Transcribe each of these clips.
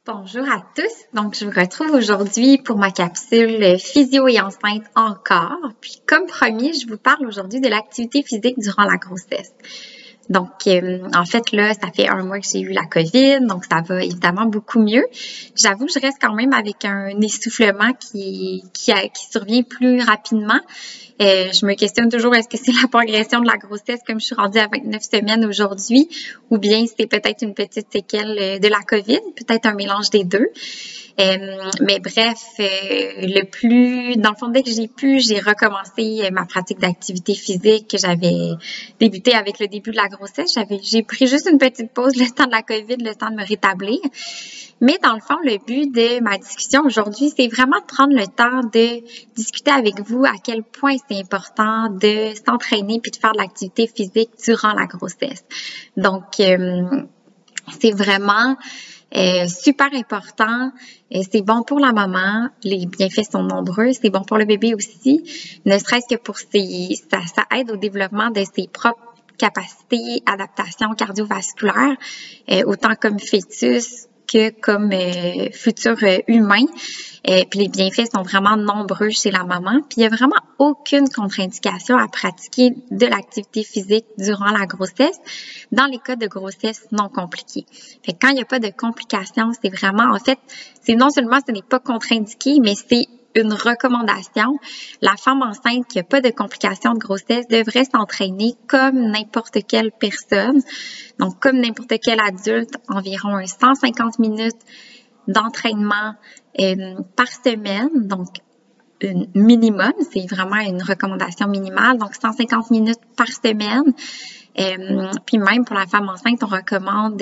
Bonjour à tous. Donc, je vous retrouve aujourd'hui pour ma capsule physio et enceinte encore. Puis, comme promis, je vous parle aujourd'hui de l'activité physique durant la grossesse. Donc, en fait, là, ça fait 1 mois que j'ai eu la COVID, donc ça va évidemment beaucoup mieux. J'avoue que je reste quand même avec un essoufflement qui survient plus rapidement. Je me questionne toujours, est-ce que c'est la progression de la grossesse comme je suis rendue à 29 semaines aujourd'hui ou bien c'est peut-être une petite séquelle de la COVID, peut-être un mélange des deux. Mais bref, dans le fond, dès que j'ai pu, j'ai recommencé ma pratique d'activité physique que j'avais débuté avec le début de la grossesse. J'ai pris juste une petite pause le temps de la COVID, le temps de me rétablir. Mais dans le fond, le but de ma discussion aujourd'hui, c'est vraiment de prendre le temps de discuter avec vous à quel point c'est important de s'entraîner puis de faire de l'activité physique durant la grossesse. Donc, c'est vraiment super important. C'est bon pour la maman. Les bienfaits sont nombreux. C'est bon pour le bébé aussi. Ne serait-ce que pour ça aide au développement de ses propres capacités, adaptation cardiovasculaire, autant comme fœtus que comme futur humain. Puis les bienfaits sont vraiment nombreux chez la maman. Puis il n'y a vraiment aucune contre-indication à pratiquer de l'activité physique durant la grossesse dans les cas de grossesse non compliquée. Fait que quand il n'y a pas de complications, c'est vraiment, en fait, c'est non seulement ce n'est pas contre-indiqué, mais c'est une recommandation. La femme enceinte qui n'a pas de complications de grossesse devrait s'entraîner comme n'importe quelle personne. Donc, comme n'importe quel adulte, environ 150 minutes d'entraînement par semaine. Donc, minimum, c'est vraiment une recommandation minimale. Donc, 150 minutes par semaine. Puis même pour la femme enceinte, on recommande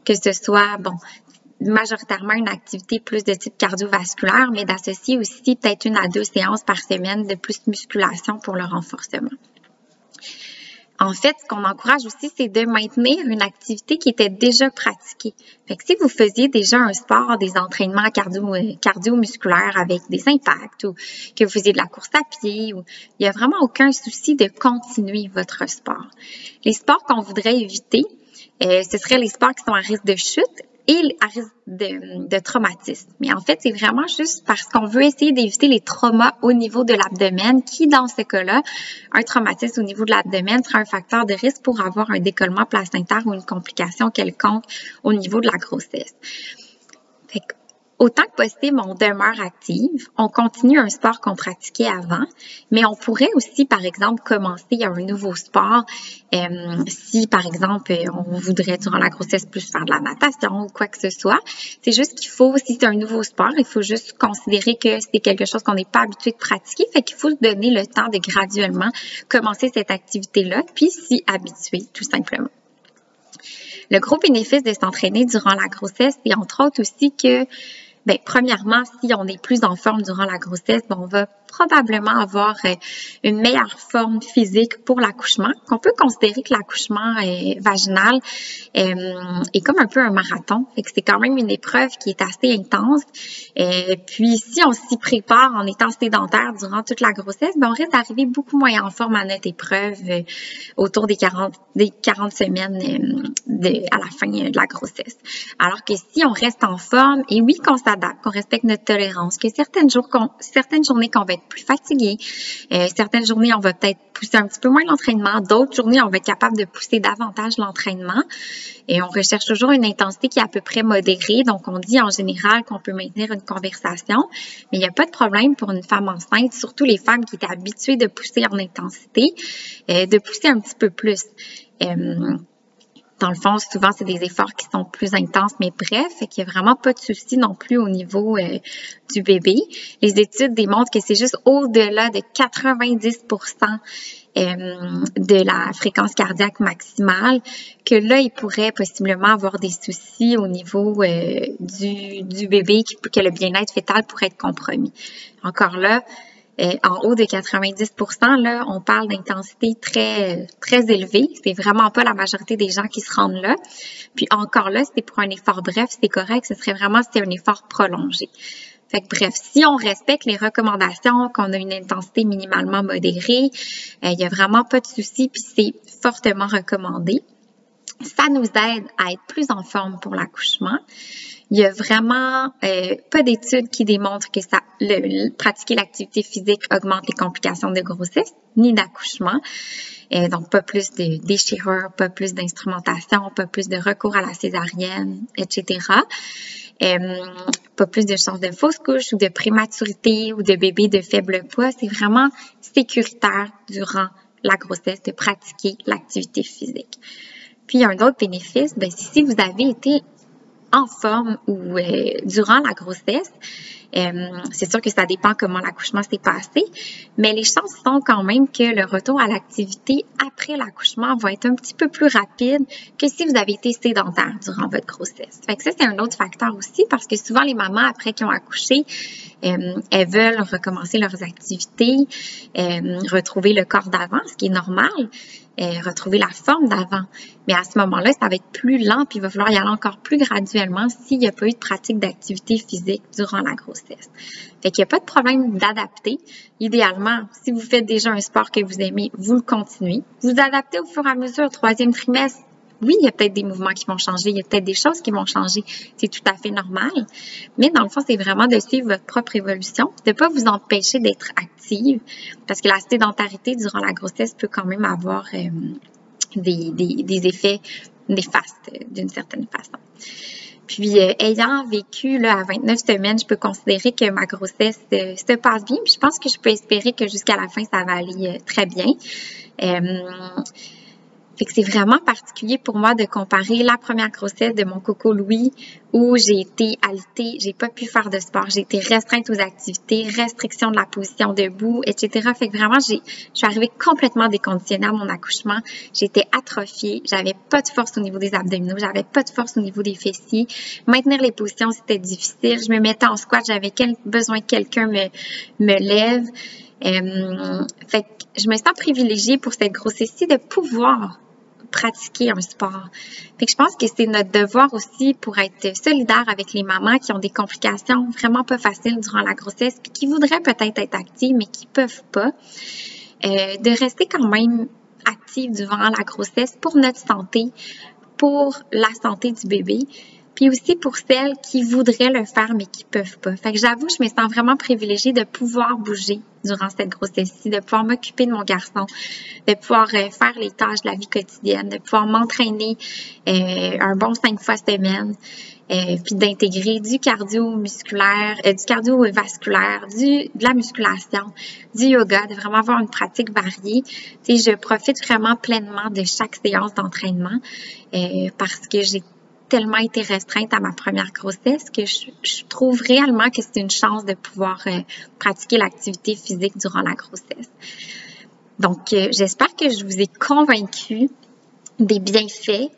que ce soit, majoritairement une activité plus de type cardiovasculaire, mais d'associer aussi peut-être 1 à 2 séances par semaine de plus musculation pour le renforcement. En fait, ce qu'on encourage aussi, c'est de maintenir une activité qui était déjà pratiquée. Fait que si vous faisiez déjà un sport, des entraînements cardio-musculaires avec des impacts ou que vous faisiez de la course à pied, il n'y a vraiment aucun souci de continuer votre sport. Les sports qu'on voudrait éviter, ce seraient les sports qui sont à risque de chute et à risque de traumatisme. Mais en fait, c'est vraiment juste parce qu'on veut essayer d'éviter les traumas au niveau de l'abdomen qui, dans ce cas-là, un traumatisme au niveau de l'abdomen sera un facteur de risque pour avoir un décollement placentaire ou une complication quelconque au niveau de la grossesse. Fait que, autant que possible, on demeure active, on continue un sport qu'on pratiquait avant, mais on pourrait aussi, par exemple, commencer un nouveau sport si, par exemple, on voudrait, durant la grossesse, plus faire de la natation ou quoi que ce soit. C'est juste qu'il faut, si c'est un nouveau sport, il faut juste considérer que c'est quelque chose qu'on n'est pas habitué de pratiquer, fait qu'il faut se donner le temps de graduellement commencer cette activité-là, puis s'y habituer, tout simplement. Le gros bénéfice de s'entraîner durant la grossesse, c'est entre autres aussi que premièrement, si on est plus en forme durant la grossesse, on va probablement avoir une meilleure forme physique pour l'accouchement. On peut considérer que l'accouchement vaginal est comme un peu un marathon. Fait que c'est quand même une épreuve qui est assez intense. Puis si on s'y prépare en étant sédentaire durant toute la grossesse, on risque d'arriver beaucoup moins en forme à notre épreuve autour des 40 semaines à la fin de la grossesse. Alors que si on reste en forme, et oui qu'on s'adapte, qu'on respecte notre tolérance, que certaines journées qu'on va être plus fatigué, certaines journées on va peut-être pousser un petit peu moins l'entraînement, d'autres journées on va être capable de pousser davantage l'entraînement. Et on recherche toujours une intensité qui est à peu près modérée. Donc, on dit en général qu'on peut maintenir une conversation, mais il n'y a pas de problème pour une femme enceinte, surtout les femmes qui étaient habituées de pousser en intensité, de pousser un petit peu plus. Dans le fond, souvent, c'est des efforts qui sont plus intenses, mais bref, fait qu'il n'y a vraiment pas de souci non plus au niveau du bébé. Les études démontrent que c'est juste au-delà de 90% de la fréquence cardiaque maximale que là, il pourrait possiblement avoir des soucis au niveau du bébé, que le bien-être fœtal pourrait être compromis. Encore là, en haut de 90%, là, on parle d'intensité très, très élevée. C'est vraiment pas la majorité des gens qui se rendent là. Puis encore là, c'est pour un effort bref, c'est correct. Ce serait vraiment si c'est un effort prolongé. Fait que bref, si on respecte les recommandations, qu'on a une intensité minimalement modérée, il n'y a vraiment pas de souci, puis c'est fortement recommandé. Ça nous aide à être plus en forme pour l'accouchement. Il y a vraiment pas d'études qui démontrent que pratiquer l'activité physique augmente les complications de grossesse ni d'accouchement. Donc, pas plus de déchirure, pas plus d'instrumentation, pas plus de recours à la césarienne, etc. Pas plus de chances de fausse couche ou de prématurité ou de bébé de faible poids. C'est vraiment sécuritaire durant la grossesse de pratiquer l'activité physique. Puis, il y a un autre bénéfice, si vous avez été en forme ou durant la grossesse, c'est sûr que ça dépend comment l'accouchement s'est passé, mais les chances sont quand même que le retour à l'activité après l'accouchement va être un petit peu plus rapide que si vous avez été sédentaire durant votre grossesse. Fait que ça, c'est un autre facteur aussi parce que souvent les mamans, après qu'ils ont accouché, elles veulent recommencer leurs activités, retrouver le corps d'avant, ce qui est normal, retrouver la forme d'avant. Mais à ce moment-là, ça va être plus lent puis il va falloir y aller encore plus graduellement s'il n'y a pas eu de pratique d'activité physique durant la grossesse. Fait qu'il n'y a pas de problème d'adapter. Idéalement, si vous faites déjà un sport que vous aimez, vous le continuez. Vous adaptez au fur et à mesure, au 3e trimestre. Oui, il y a peut-être des mouvements qui vont changer, il y a peut-être des choses qui vont changer. C'est tout à fait normal. Mais dans le fond, c'est vraiment de suivre votre propre évolution, de ne pas vous empêcher d'être active, parce que la sédentarité durant la grossesse peut quand même avoir des effets néfastes d'une certaine façon. Puis, ayant vécu là, à 29 semaines, je peux considérer que ma grossesse se passe bien. Puis, je pense que je peux espérer que jusqu'à la fin, ça va aller très bien. Fait que c'est vraiment particulier pour moi de comparer la première grossesse de mon coco Louis où j'ai été alitée, j'ai pas pu faire de sport, j'ai été restreinte aux activités, restriction de la position debout, etc. Fait que vraiment, je suis arrivée complètement déconditionnée à mon accouchement. J'étais atrophiée, j'avais pas de force au niveau des abdominaux, j'avais pas de force au niveau des fessiers. Maintenir les positions, c'était difficile. Je me mettais en squat, j'avais besoin que quelqu'un me lève. Fait que je me sens privilégiée pour cette grossesse-ci de pouvoir pratiquer un sport. Fait que je pense que c'est notre devoir aussi pour être solidaire avec les mamans qui ont des complications vraiment pas faciles durant la grossesse puis qui voudraient peut-être être actives mais qui peuvent pas, de rester quand même actives durant la grossesse pour notre santé, pour la santé du bébé, puis aussi pour celles qui voudraient le faire mais qui peuvent pas. Fait que j'avoue, je me sens vraiment privilégiée de pouvoir bouger durant cette grossesse-ci, de pouvoir m'occuper de mon garçon, de pouvoir faire les tâches de la vie quotidienne, de pouvoir m'entraîner un bon 5 fois semaine, puis d'intégrer du cardio-musculaire, du cardio-vasculaire, de la musculation, du yoga, de vraiment avoir une pratique variée. Tu sais, je profite vraiment pleinement de chaque séance d'entraînement parce que j'ai tellement été restreinte à ma première grossesse que je trouve réellement que c'est une chance de pouvoir pratiquer l'activité physique durant la grossesse. Donc, j'espère que je vous ai convaincu des bienfaits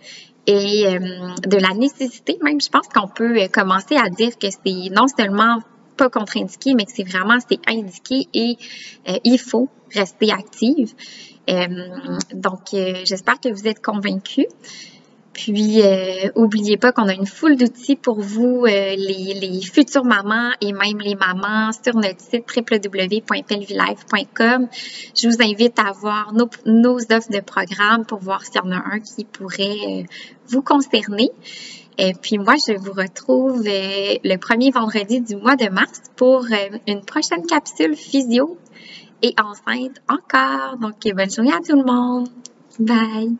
et de la nécessité. Même, je pense qu'on peut commencer à dire que c'est non seulement pas contre-indiqué, mais que c'est indiqué et il faut rester active. Donc, j'espère que vous êtes convaincus. Puis, oubliez pas qu'on a une foule d'outils pour vous, les futures mamans et même les mamans sur notre site www.pelvilife.com. Je vous invite à voir nos offres de programme pour voir s'il y en a un qui pourrait vous concerner. Et puis moi, je vous retrouve le premier vendredi du mois de mars pour une prochaine capsule physio et enceinte encore. Donc, bonne journée à tout le monde. Bye!